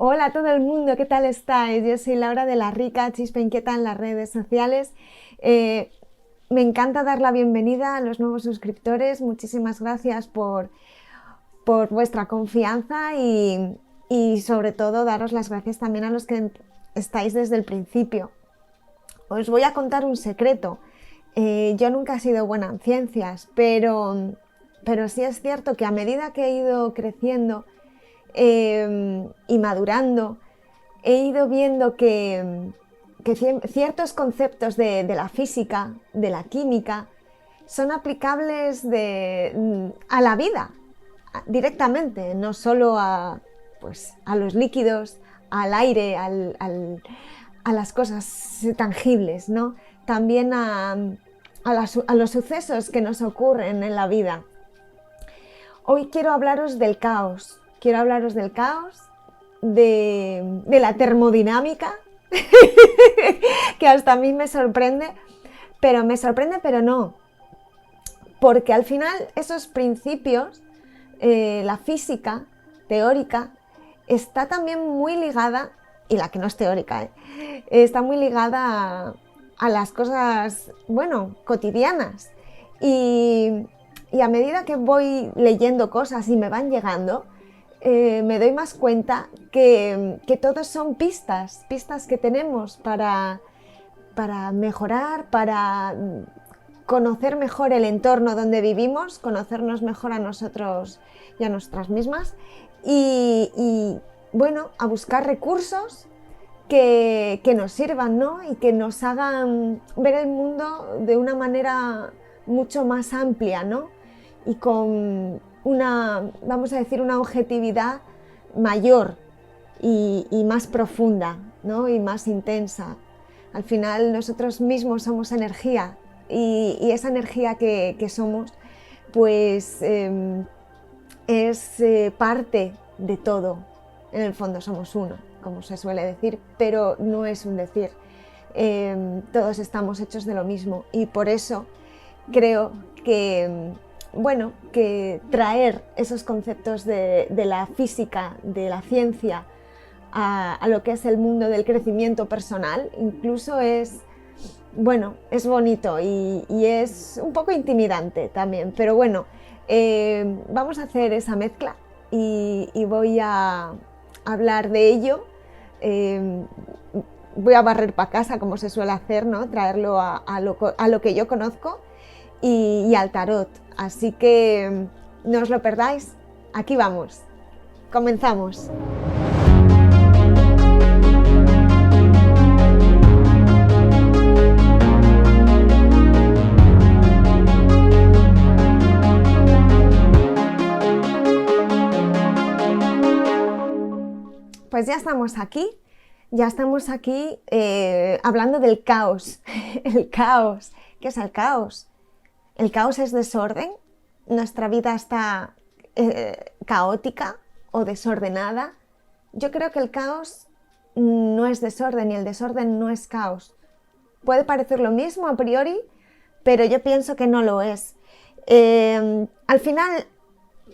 Hola a todo el mundo, ¿qué tal estáis? Yo soy Laura de la Rica, Chispa Inquieta en las redes sociales. Eh, Me encanta dar la bienvenida a los nuevos suscriptores. Muchísimas gracias por vuestra confianza y sobre todo daros las gracias también a los que estáis desde el principio. Os voy a contar un secreto. Yo nunca he sido buena en ciencias, pero sí es cierto que a medida que he ido creciendo y madurando, he ido viendo que ciertos conceptos de la física, de la química, son aplicables a la vida directamente, no solo a los líquidos, al aire, a las cosas tangibles, ¿no? También a los sucesos que nos ocurren en la vida. Hoy quiero hablaros del caos. Quiero hablaros del caos, de la termodinámica, que hasta a mí me sorprende, pero no. Porque al final esos principios, la física teórica, está también muy ligada, y la que no es teórica, está muy ligada a las cosas, bueno, cotidianas. Y a medida que voy leyendo cosas y me van llegando, me doy más cuenta que todos son pistas que tenemos para mejorar, para conocer mejor el entorno donde vivimos, conocernos mejor a nosotros y a nosotras mismas y bueno, a buscar recursos que nos sirvan, ¿no? Y que nos hagan ver el mundo de una manera mucho más amplia, ¿no? Y con vamos a decir, una objetividad mayor y más profunda, ¿no? Y más intensa. Al final nosotros mismos somos energía y esa energía que somos pues es parte de todo. En el fondo somos uno, como se suele decir, pero no es un decir. Todos estamos hechos de lo mismo y por eso creo que bueno, que traer esos conceptos de la física, de la ciencia, a lo que es el mundo del crecimiento personal, incluso es, bueno, es bonito y es un poco intimidante también, pero bueno, vamos a hacer esa mezcla y voy a hablar de ello. Voy a barrer para casa, como se suele hacer, ¿no? Traerlo a lo que yo conozco y al tarot. Así que no os lo perdáis. Aquí vamos. Comenzamos. Pues ya estamos aquí hablando del caos. El caos. ¿Qué es el caos? El caos es desorden. Nuestra vida está caótica o desordenada. Yo creo que el caos no es desorden y el desorden no es caos. Puede parecer lo mismo a priori, pero yo pienso que no lo es. Al final,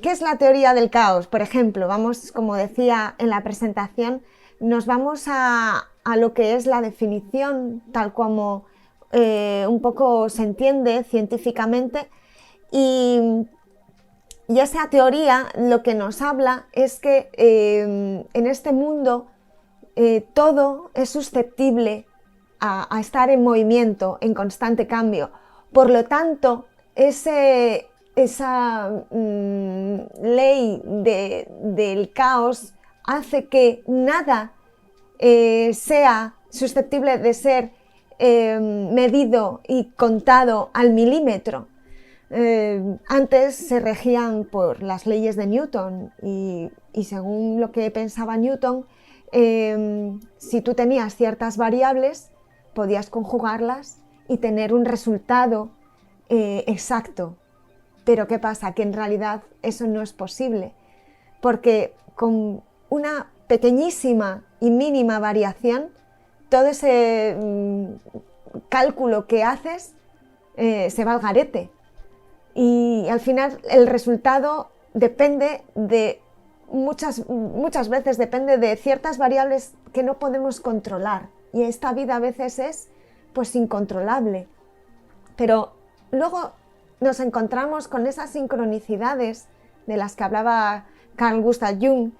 ¿qué es la teoría del caos? Por ejemplo, vamos, como decía en la presentación, nos vamos a lo que es la definición, tal como un poco se entiende científicamente, y esa teoría lo que nos habla es que en este mundo todo es susceptible a estar en movimiento, en constante cambio. Por lo tanto, esa ley del caos hace que nada sea susceptible de ser medido y contado al milímetro. Antes se regían por las leyes de Newton y según lo que pensaba Newton, si tú tenías ciertas variables, podías conjugarlas y tener un resultado exacto. Pero ¿qué pasa? Que en realidad eso no es posible, porque con una pequeñísima y mínima variación, todo ese cálculo que haces se va al garete. Y al final el resultado depende de muchas veces depende de ciertas variables que no podemos controlar. Y esta vida a veces es pues incontrolable. Pero luego nos encontramos con esas sincronicidades de las que hablaba Carl Gustav Jung,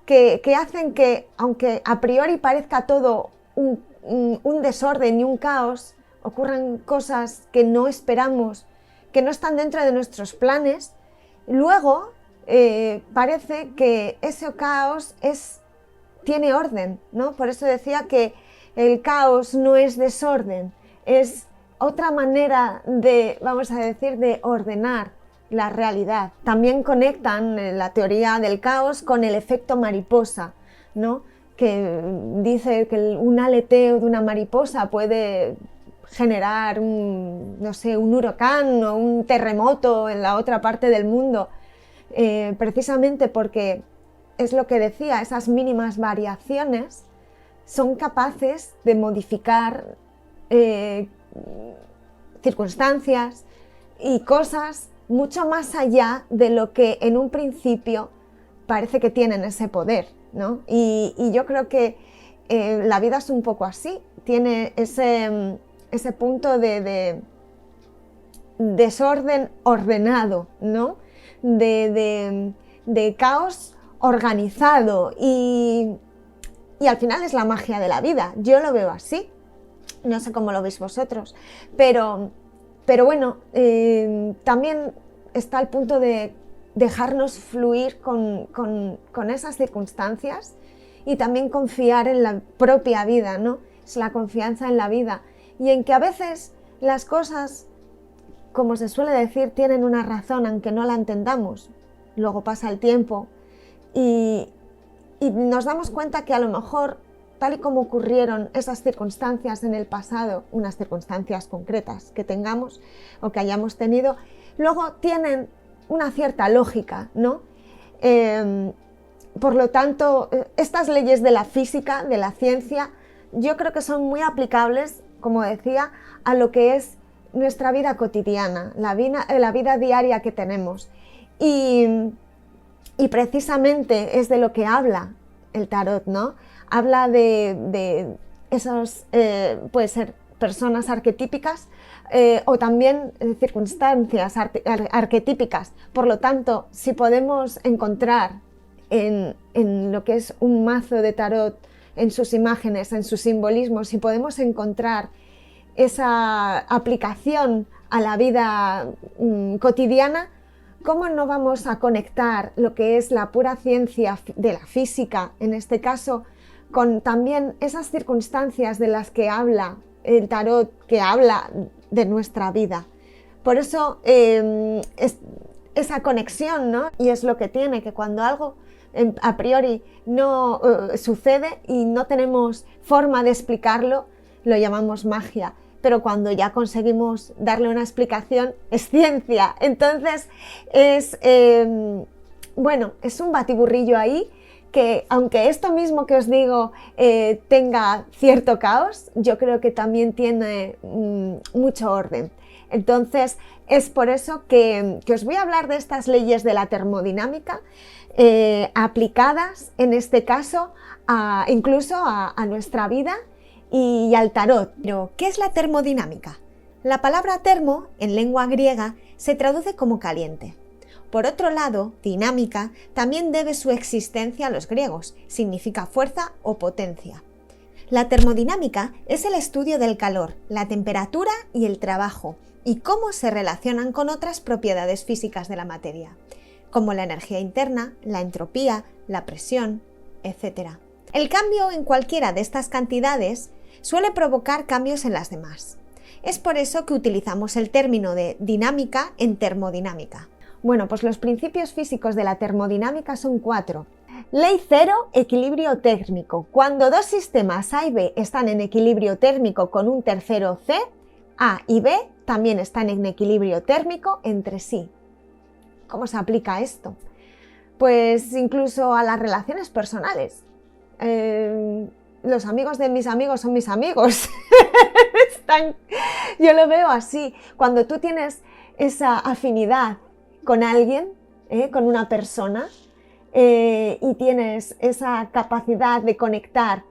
que hacen que, aunque a priori parezca todo un desorden y un caos, ocurran cosas que no esperamos, que no están dentro de nuestros planes. Luego parece que ese caos tiene orden, ¿no? Por eso decía que el caos no es desorden, es otra manera de, vamos a decir, de ordenar la realidad. También conectan la teoría del caos con el efecto mariposa, ¿no? Que dice que un aleteo de una mariposa puede generar no sé, un huracán o un terremoto en la otra parte del mundo, precisamente porque es lo que decía, esas mínimas variaciones son capaces de modificar circunstancias y cosas mucho más allá de lo que en un principio parece que tienen ese poder, ¿no? Y yo creo que la vida es un poco así, tiene ese punto de desorden ordenado, ¿no? De caos organizado y al final es la magia de la vida. Yo lo veo así, no sé cómo lo veis vosotros, pero bueno, también está el punto de dejarnos fluir con esas circunstancias y también confiar en la propia vida, ¿no? Es la confianza en la vida y en que a veces las cosas, como se suele decir, tienen una razón aunque no la entendamos. Luego pasa el tiempo y nos damos cuenta que a lo mejor, tal y como ocurrieron esas circunstancias en el pasado, unas circunstancias concretas que tengamos o que hayamos tenido, luego tienen una cierta lógica, ¿no? Por lo tanto, estas leyes de la física, de la ciencia, yo creo que son muy aplicables, como decía, a lo que es nuestra vida cotidiana, la vida diaria que tenemos. Y precisamente es de lo que habla el tarot, ¿no? Habla de esos, puede ser personas arquetípicas o también circunstancias arquetípicas. Por lo tanto, si podemos encontrar en lo que es un mazo de tarot, en sus imágenes, en sus simbolismos, si podemos encontrar esa aplicación a la vida cotidiana, ¿cómo no vamos a conectar lo que es la pura ciencia de la física, en este caso, con también esas circunstancias de las que habla el tarot, que habla de nuestra vida? Por eso esa conexión, ¿no? Y es lo que tiene, que cuando algo a priori no sucede y no tenemos forma de explicarlo, lo llamamos magia. Pero cuando ya conseguimos darle una explicación, es ciencia. Entonces, bueno, es un batiburrillo ahí que, aunque esto mismo que os digo tenga cierto caos, yo creo que también tiene mucho orden. Entonces, es por eso que os voy a hablar de estas leyes de la termodinámica aplicadas, en este caso, incluso a nuestra vida y al tarot. Pero, ¿qué es la termodinámica? La palabra termo, en lengua griega, se traduce como caliente. Por otro lado, dinámica también debe su existencia a los griegos, significa fuerza o potencia. La termodinámica es el estudio del calor, la temperatura y el trabajo, y cómo se relacionan con otras propiedades físicas de la materia, como la energía interna, la entropía, la presión, etc. El cambio en cualquiera de estas cantidades suele provocar cambios en las demás. Es por eso que utilizamos el término de dinámica en termodinámica. Bueno, pues los principios físicos de la termodinámica son 4. Ley 0, equilibrio térmico. Cuando dos sistemas A y B están en equilibrio térmico con un tercero C, A y B también están en equilibrio térmico entre sí. ¿Cómo se aplica esto? Pues incluso a las relaciones personales. Los amigos de mis amigos son mis amigos. Yo lo veo así. Cuando tú tienes esa afinidad con alguien, con una persona, y tienes esa capacidad de conectar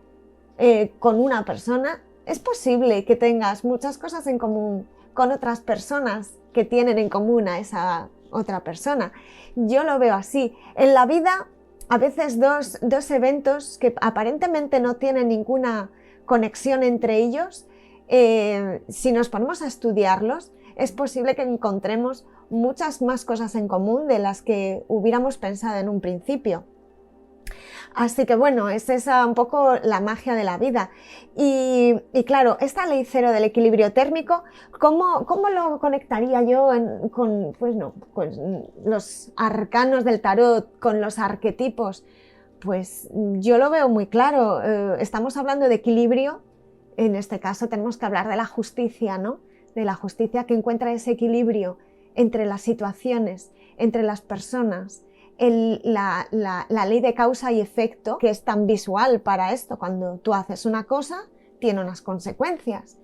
con una persona, es posible que tengas muchas cosas en común con otras personas que tienen en común a esa otra persona. Yo lo veo así. En la vida, a veces dos eventos que aparentemente no tienen ninguna conexión entre ellos, si nos ponemos a estudiarlos, es posible que encontremos muchas más cosas en común de las que hubiéramos pensado en un principio. Así que bueno, es esa un poco la magia de la vida. Y claro, esta ley cero del equilibrio térmico, ¿cómo lo conectaría yo con los arcanos del tarot, con los arquetipos? Pues yo lo veo muy claro. Estamos hablando de equilibrio. En este caso tenemos que hablar de la justicia, ¿no? De la justicia que encuentra ese equilibrio entre las situaciones, entre las personas. La ley de causa y efecto, que es tan visual para esto. Cuando tú haces una cosa, tiene unas consecuencias.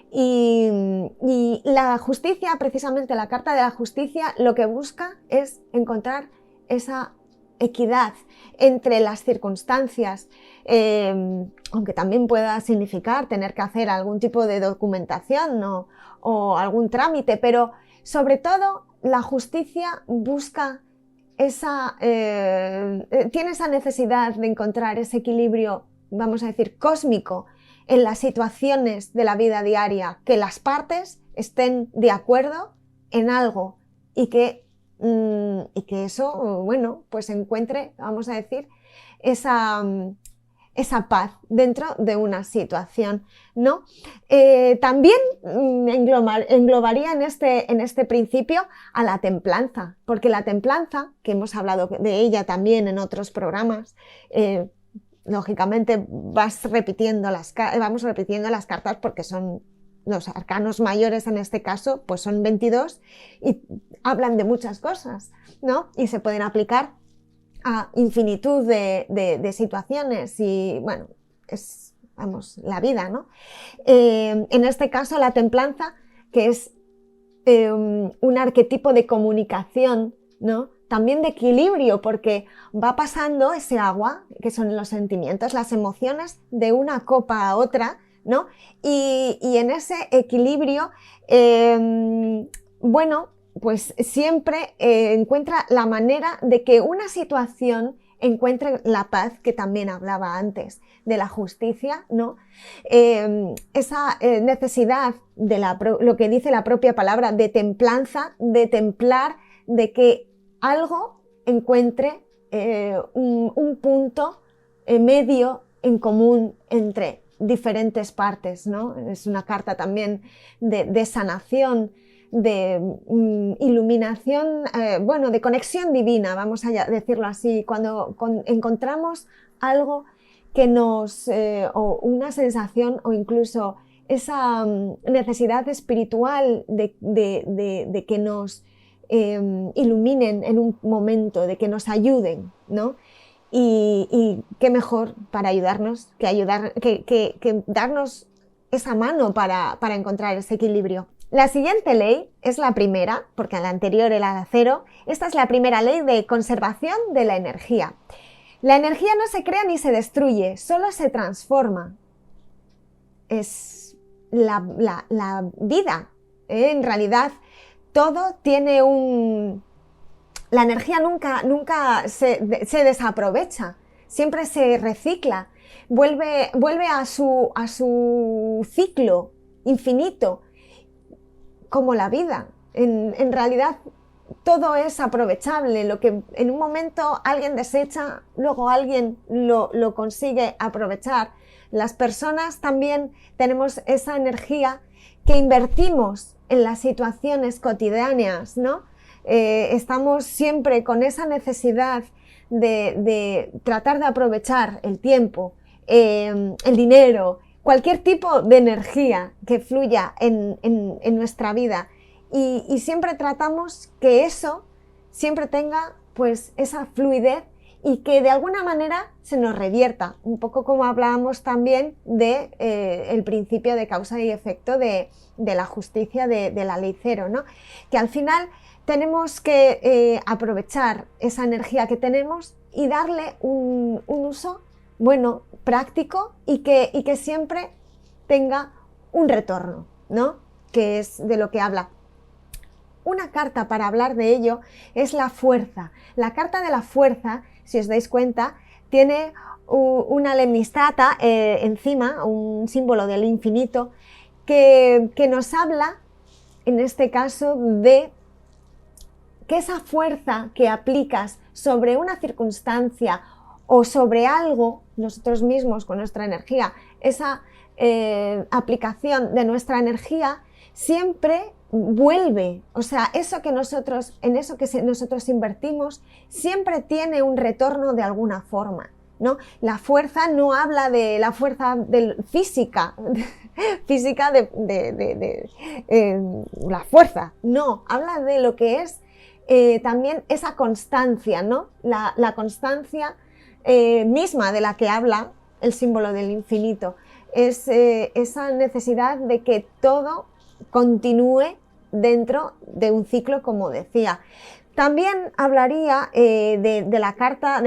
Y la justicia, precisamente la carta de la justicia, lo que busca es encontrar esa equidad entre las circunstancias, aunque también pueda significar tener que hacer algún tipo de documentación, ¿no? O algún trámite, pero sobre todo la justicia busca tiene esa necesidad de encontrar ese equilibrio, vamos a decir, cósmico en las situaciones de la vida diaria, que las partes estén de acuerdo en algo y que eso, bueno, pues encuentre, vamos a decir, esa paz dentro de una situación, ¿no? También englobaría en este principio a la templanza, porque la templanza, que hemos hablado de ella también en otros programas, lógicamente vamos repitiendo las cartas porque son los arcanos mayores en este caso, pues son 22 y hablan de muchas cosas, ¿no? Y se pueden aplicar a infinitud de situaciones y, bueno, es, vamos, la vida, ¿no? En este caso, la templanza, que es un arquetipo de comunicación, ¿no? También de equilibrio, porque va pasando ese agua, que son los sentimientos, las emociones, de una copa a otra, ¿no? Y en ese equilibrio, bueno, pues siempre encuentra la manera de que una situación encuentre la paz, que también hablaba antes, de la justicia, ¿no? Esa necesidad de lo que dice la propia palabra, de templanza, de templar, de que algo encuentre un punto medio en común entre diferentes partes, ¿no? Es una carta también de sanación, de iluminación, bueno, de conexión divina, vamos a decirlo así, cuando encontramos algo que o una sensación o incluso esa necesidad espiritual de que nos iluminen en un momento, de que nos ayuden, ¿no? Y qué mejor para ayudarnos que darnos esa mano para encontrar ese equilibrio. La siguiente ley es la primera, porque la anterior era la cero. Esta es la primera ley de conservación de la energía. La energía no se crea ni se destruye, solo se transforma. Es la vida. En realidad, todo tiene la energía nunca se desaprovecha, siempre se recicla, vuelve a su ciclo infinito, como la vida. En realidad todo es aprovechable, lo que en un momento alguien desecha, luego alguien lo consigue aprovechar. Las personas también tenemos esa energía que invertimos en las situaciones cotidianas, ¿no? Estamos siempre con esa necesidad de tratar de aprovechar el tiempo, el dinero, cualquier tipo de energía que fluya en nuestra vida. Y siempre tratamos que eso siempre tenga pues esa fluidez y que de alguna manera se nos revierta, un poco como hablábamos también de el principio de causa y efecto de la justicia de la ley cero, ¿no? Que al final tenemos que aprovechar esa energía que tenemos y darle un uso, bueno, práctico y que siempre tenga un retorno, ¿no? Que es de lo que habla. Una carta para hablar de ello es la fuerza. La carta de la fuerza, si os dais cuenta, tiene una lemnistata encima, un símbolo del infinito, que nos habla, en este caso, de que esa fuerza que aplicas sobre una circunstancia o sobre algo, nosotros mismos con nuestra energía, esa aplicación de nuestra energía siempre vuelve, o sea, eso que nosotros, en eso que nosotros invertimos siempre tiene un retorno de alguna forma, ¿no? La fuerza no habla de la fuerza física, física de la fuerza, no, habla de lo que es también esa constancia, ¿no? La constancia misma de la que habla el símbolo del infinito, es esa necesidad de que todo continúe dentro de un ciclo, como decía. También hablaría de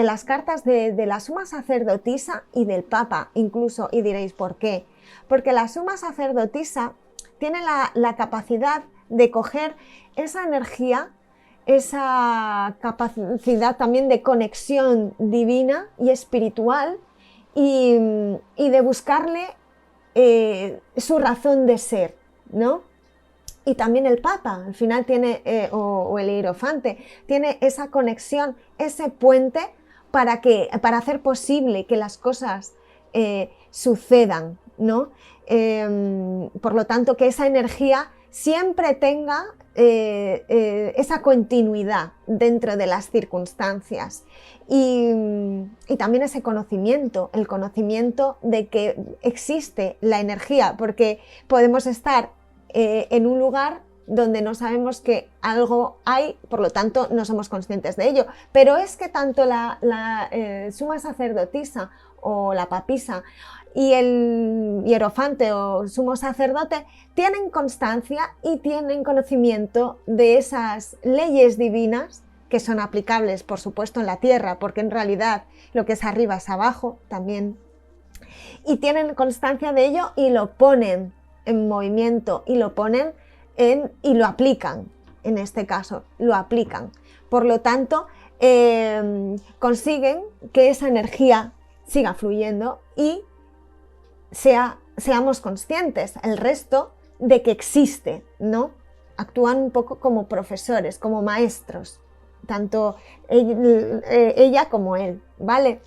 las cartas de la suma sacerdotisa y del Papa, incluso, y diréis, ¿por qué? Porque la suma sacerdotisa tiene la capacidad de coger esa energía, esa capacidad también de conexión divina y espiritual y de buscarle su razón de ser, ¿no? Y también el Papa, al final tiene, o el Hierofante, tiene esa conexión, ese puente para hacer posible que las cosas sucedan, ¿no? Por lo tanto, que esa energía siempre tenga esa continuidad dentro de las circunstancias y también ese conocimiento, el conocimiento de que existe la energía, porque podemos estar en un lugar donde no sabemos que algo hay, por lo tanto no somos conscientes de ello, pero es que tanto la suma sacerdotisa o la papisa y el hierofante o sumo sacerdote tienen constancia y tienen conocimiento de esas leyes divinas que son aplicables, por supuesto, en la tierra, porque en realidad lo que es arriba es abajo también, y tienen constancia de ello y lo ponen en movimiento y lo ponen y lo aplican, en este caso, lo aplican. Por lo tanto, consiguen que esa energía siga fluyendo y seamos conscientes, el resto, de que existe, ¿no? Actúan un poco como profesores, como maestros, tanto ella como él, ¿vale?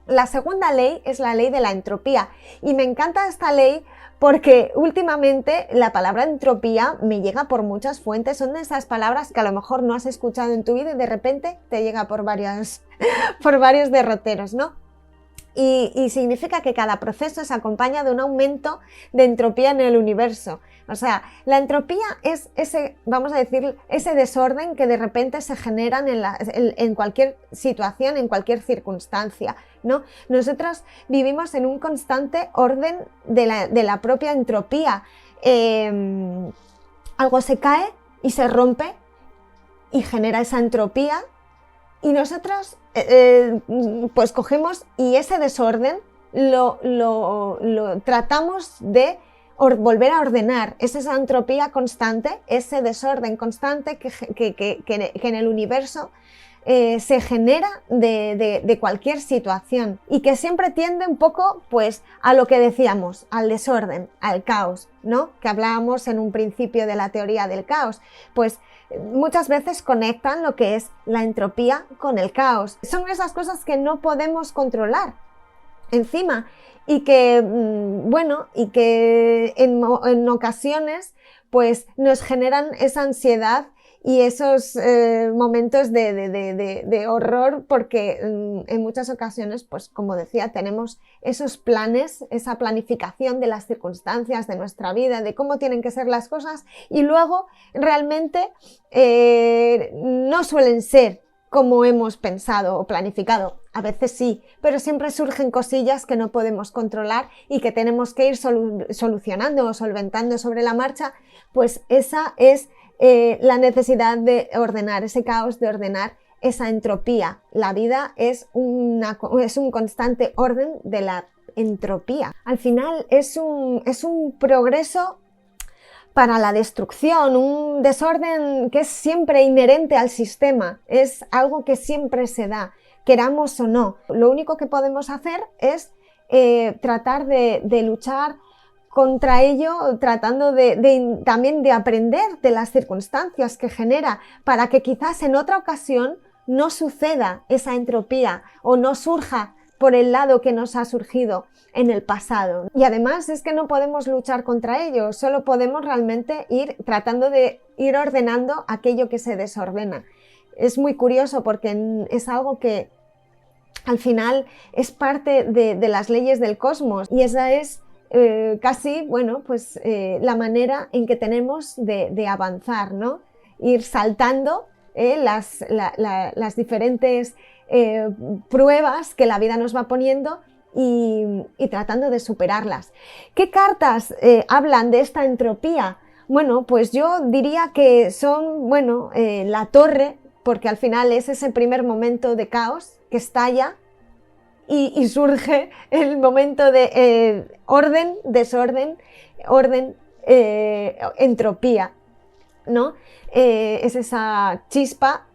La segunda ley es la ley de la entropía y me encanta esta ley porque últimamente la palabra entropía me llega por muchas fuentes, son de esas palabras que a lo mejor no has escuchado en tu vida y de repente te llega por varios derroteros, ¿no? Y significa que cada proceso se acompaña de un aumento de entropía en el universo. O sea, la entropía es ese, vamos a decir, ese desorden que de repente se generan en cualquier situación, en cualquier circunstancia, ¿no? Nosotros vivimos en un constante orden de la propia entropía. Algo se cae y se rompe y genera esa entropía. Y nosotros pues cogemos y ese desorden lo tratamos de volver a ordenar. Es esa entropía constante, ese desorden constante que en el universo se genera de cualquier situación y que siempre tiende un poco pues a lo que decíamos, al desorden, al caos, ¿no? Que hablábamos en un principio de la teoría del caos. Pues muchas veces conectan lo que es la entropía con el caos. Son esas cosas que no podemos controlar encima y que, bueno, y que en ocasiones pues nos generan esa ansiedad y esos momentos de horror porque en muchas ocasiones, pues como decía, tenemos esos planes, esa planificación de las circunstancias de nuestra vida, de cómo tienen que ser las cosas y luego realmente no suelen ser como hemos pensado o planificado. A veces sí, pero siempre surgen cosillas que no podemos controlar y que tenemos que ir solucionando o solventando sobre la marcha, pues esa es la necesidad de ordenar, ese caos de ordenar esa entropía. La vida es un constante orden de la entropía. Al final es un progreso para la destrucción, un desorden que es siempre inherente al sistema, es algo que siempre se da, queramos o no. Lo único que podemos hacer es tratar de luchar contra ello, tratando también de aprender de las circunstancias que genera, para que quizás en otra ocasión no suceda esa entropía o no surja por el lado que nos ha surgido en el pasado. Y además es que no podemos luchar contra ello, solo podemos realmente ir tratando de ir ordenando aquello que se desordena. Es muy curioso porque es algo que al final es parte de las leyes del cosmos, y esa es casi, bueno, pues la manera en que tenemos de avanzar, ¿no? Ir saltando las diferentes pruebas que la vida nos va poniendo y tratando de superarlas. ¿Qué cartas hablan de esta entropía? Bueno, pues yo diría que son, bueno, la torre, porque al final es ese primer momento de caos que estalla y surge el momento de orden, desorden, orden, entropía, ¿no? Es esa chispa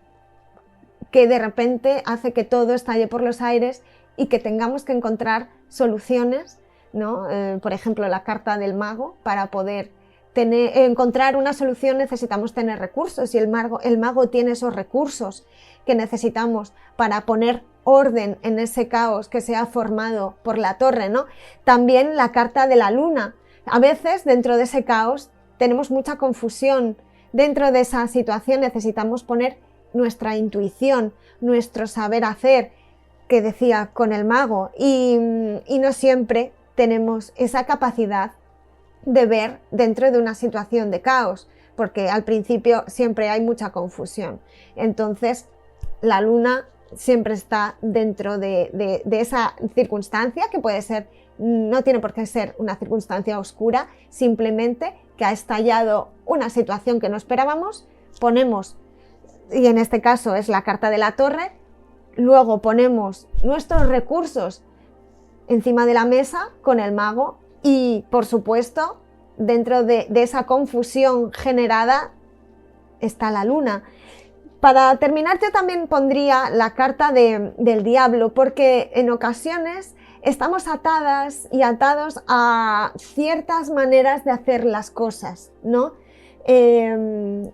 que de repente hace que todo estalle por los aires y que tengamos que encontrar soluciones, ¿no? Por ejemplo, la carta del mago. Para poder encontrar una solución necesitamos tener recursos, y el mago tiene esos recursos que necesitamos para poner orden en ese caos que se ha formado por la torre, ¿no? También la carta de la luna. A veces dentro de ese caos tenemos mucha confusión. Dentro de esa situación necesitamos poner nuestra intuición, nuestro saber hacer, que decía con el mago, y no siempre tenemos esa capacidad de ver dentro de una situación de caos, porque al principio siempre hay mucha confusión. Entonces la luna siempre está dentro de esa circunstancia, que puede ser, no tiene por qué ser una circunstancia oscura, simplemente que ha estallado una situación que no esperábamos, ponemos, y en este caso es la carta de la torre, luego ponemos nuestros recursos encima de la mesa con el mago, y por supuesto dentro de esa confusión generada está la luna. Para terminar, yo también pondría la carta del diablo, porque en ocasiones estamos atadas y atados a ciertas maneras de hacer las cosas, ¿no? Y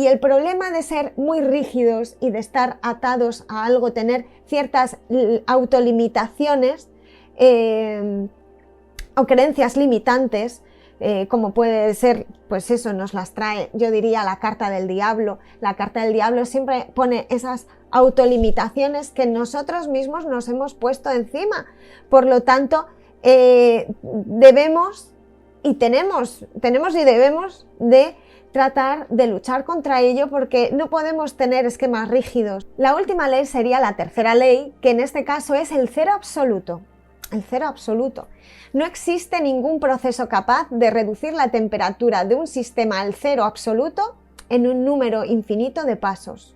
el problema de ser muy rígidos y de estar atados a algo, tener ciertas autolimitaciones o creencias limitantes, como puede ser, pues eso nos las trae, yo diría, la carta del diablo. La carta del diablo siempre pone esas autolimitaciones que nosotros mismos nos hemos puesto encima. Por lo tanto, debemos y tenemos y debemos de tratar de luchar contra ello, porque no podemos tener esquemas rígidos. La última ley sería la tercera ley, que en este caso es el cero absoluto. El cero absoluto. No existe ningún proceso capaz de reducir la temperatura de un sistema al cero absoluto en un número infinito de pasos.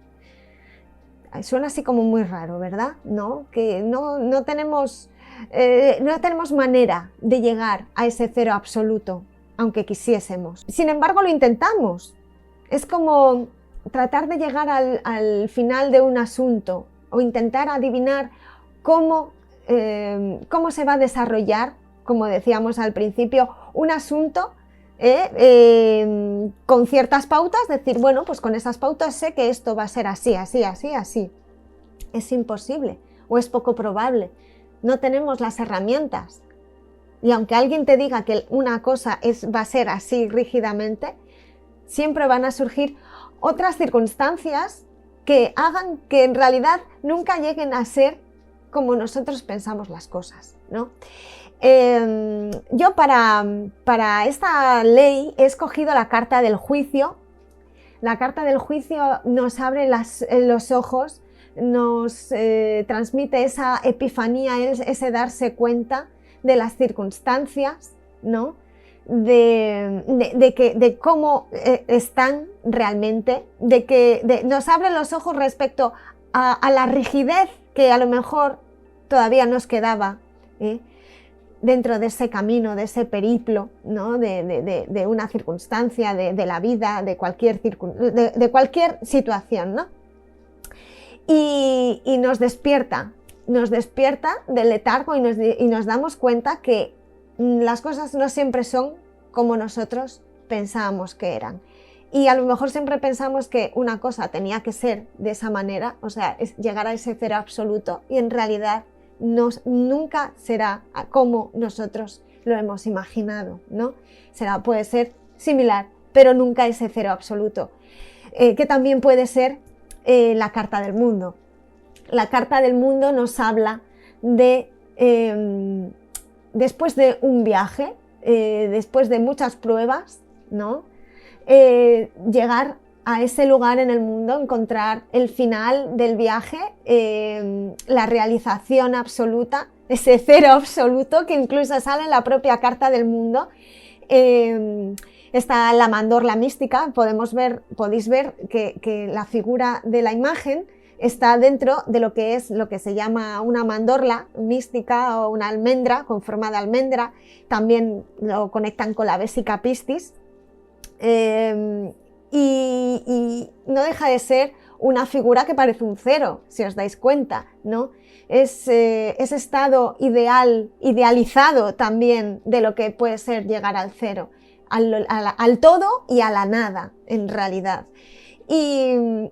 Suena así como muy raro, ¿verdad? ¿No? Que no tenemos manera de llegar a ese cero absoluto, aunque quisiésemos. Sin embargo, lo intentamos. Es como tratar de llegar al final de un asunto, o intentar adivinar cómo se va a desarrollar, como decíamos al principio, un asunto con ciertas pautas, decir, bueno, pues con esas pautas sé que esto va a ser así, así, así, así. Es imposible o es poco probable. No tenemos las herramientas. Y aunque alguien te diga que una cosa va a ser así rígidamente, siempre van a surgir otras circunstancias que hagan que en realidad nunca lleguen a ser como nosotros pensamos las cosas, ¿no? Yo para esta ley he escogido la carta del juicio. La carta del juicio nos abre los ojos, nos transmite esa epifanía, ese darse cuenta de las circunstancias, ¿no? de cómo están realmente, nos abre los ojos respecto a la rigidez que a lo mejor todavía nos quedaba dentro de ese camino, de ese periplo, ¿no? de una circunstancia, de la vida, de cualquier situación, ¿no? Y nos despierta del letargo y nos damos cuenta que las cosas no siempre son como nosotros pensábamos que eran. Y a lo mejor siempre pensamos que una cosa tenía que ser de esa manera, o sea, llegar a ese cero absoluto, y en realidad nunca será como nosotros lo hemos imaginado, ¿no? Puede ser similar, pero nunca ese cero absoluto. Que también puede ser la carta del mundo. La carta del mundo nos habla de, después de un viaje, después de muchas pruebas, ¿no? Llegar a ese lugar en el mundo, encontrar el final del viaje, la realización absoluta, ese cero absoluto que incluso sale en la propia carta del mundo. Está la mandorla mística, podéis ver que la figura de la imagen está dentro de lo que se llama una mandorla mística o una almendra con forma de almendra. También lo conectan con la Vesica Piscis. Y no deja de ser una figura que parece un cero, si os dais cuenta, ¿no? Ese estado idealizado también de lo que puede ser llegar al cero, al todo y a la nada, en realidad. Y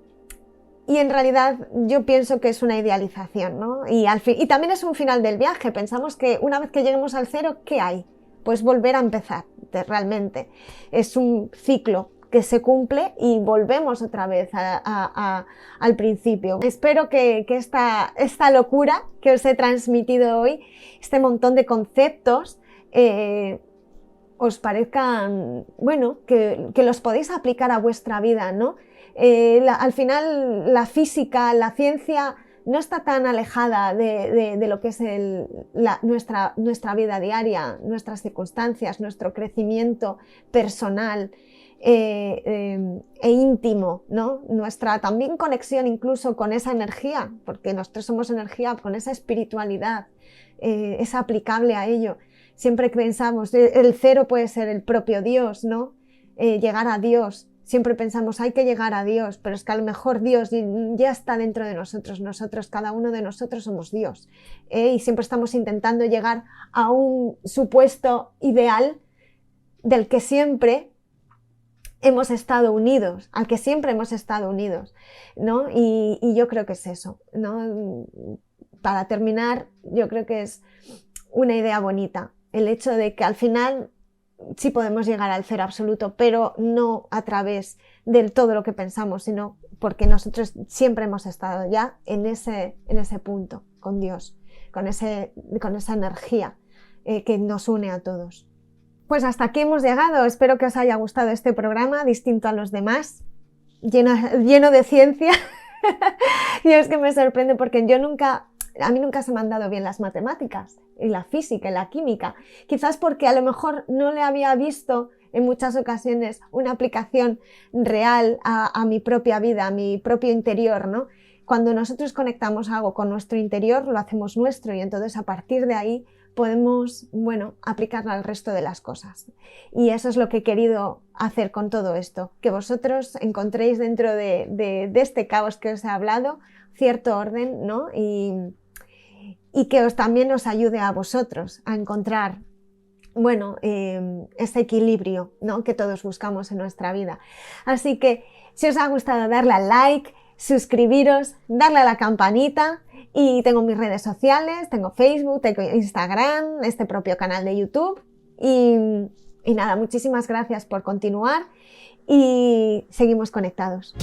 en realidad yo pienso que es una idealización, ¿no? Y también es un final del viaje. Pensamos que una vez que lleguemos al cero, ¿qué hay? Pues volver a empezar, realmente. Es un ciclo que se cumple y volvemos otra vez al principio. Espero que esta locura que os he transmitido hoy, este montón de conceptos, os parezcan, bueno, que los podéis aplicar a vuestra vida, ¿no? Al final la física, la ciencia no está tan alejada de lo que es nuestra vida diaria, nuestras circunstancias, nuestro crecimiento personal e íntimo, ¿no? Nuestra también conexión incluso con esa energía, porque nosotros somos energía, con esa espiritualidad, es aplicable a ello. Siempre que pensamos, el cero puede ser el propio Dios, ¿no? Llegar a Dios. Siempre pensamos, hay que llegar a Dios, pero es que a lo mejor Dios ya está dentro de nosotros. Cada uno de nosotros somos Dios. Y siempre estamos intentando llegar a un supuesto ideal del que siempre hemos estado unidos, al que siempre hemos estado unidos, ¿no? Y yo creo que es eso, ¿no? Para terminar, yo creo que es una idea bonita, el hecho de que al final sí podemos llegar al cero absoluto, pero no a través de todo lo que pensamos, sino porque nosotros siempre hemos estado ya en ese punto con Dios, con esa energía que nos une a todos. Pues hasta aquí hemos llegado. Espero que os haya gustado este programa, distinto a los demás, lleno de ciencia. Y es que me sorprende porque a mí nunca se me han dado bien las matemáticas y la física y la química. Quizás porque a lo mejor no le había visto en muchas ocasiones una aplicación real a mi propia vida, a mi propio interior, ¿no? Cuando nosotros conectamos algo con nuestro interior, lo hacemos nuestro y entonces a partir de ahí podemos, bueno, aplicarlo al resto de las cosas. Y eso es lo que he querido hacer con todo esto, que vosotros encontréis dentro de este caos que os he hablado cierto orden, ¿no? Y que también os ayude a vosotros a encontrar, bueno, ese equilibrio, ¿no? Que todos buscamos en nuestra vida. Así que si os ha gustado, darle al like, suscribiros, darle a la campanita. Y tengo mis redes sociales, tengo Facebook, tengo Instagram, este propio canal de YouTube. Y nada, muchísimas gracias por continuar y seguimos conectados.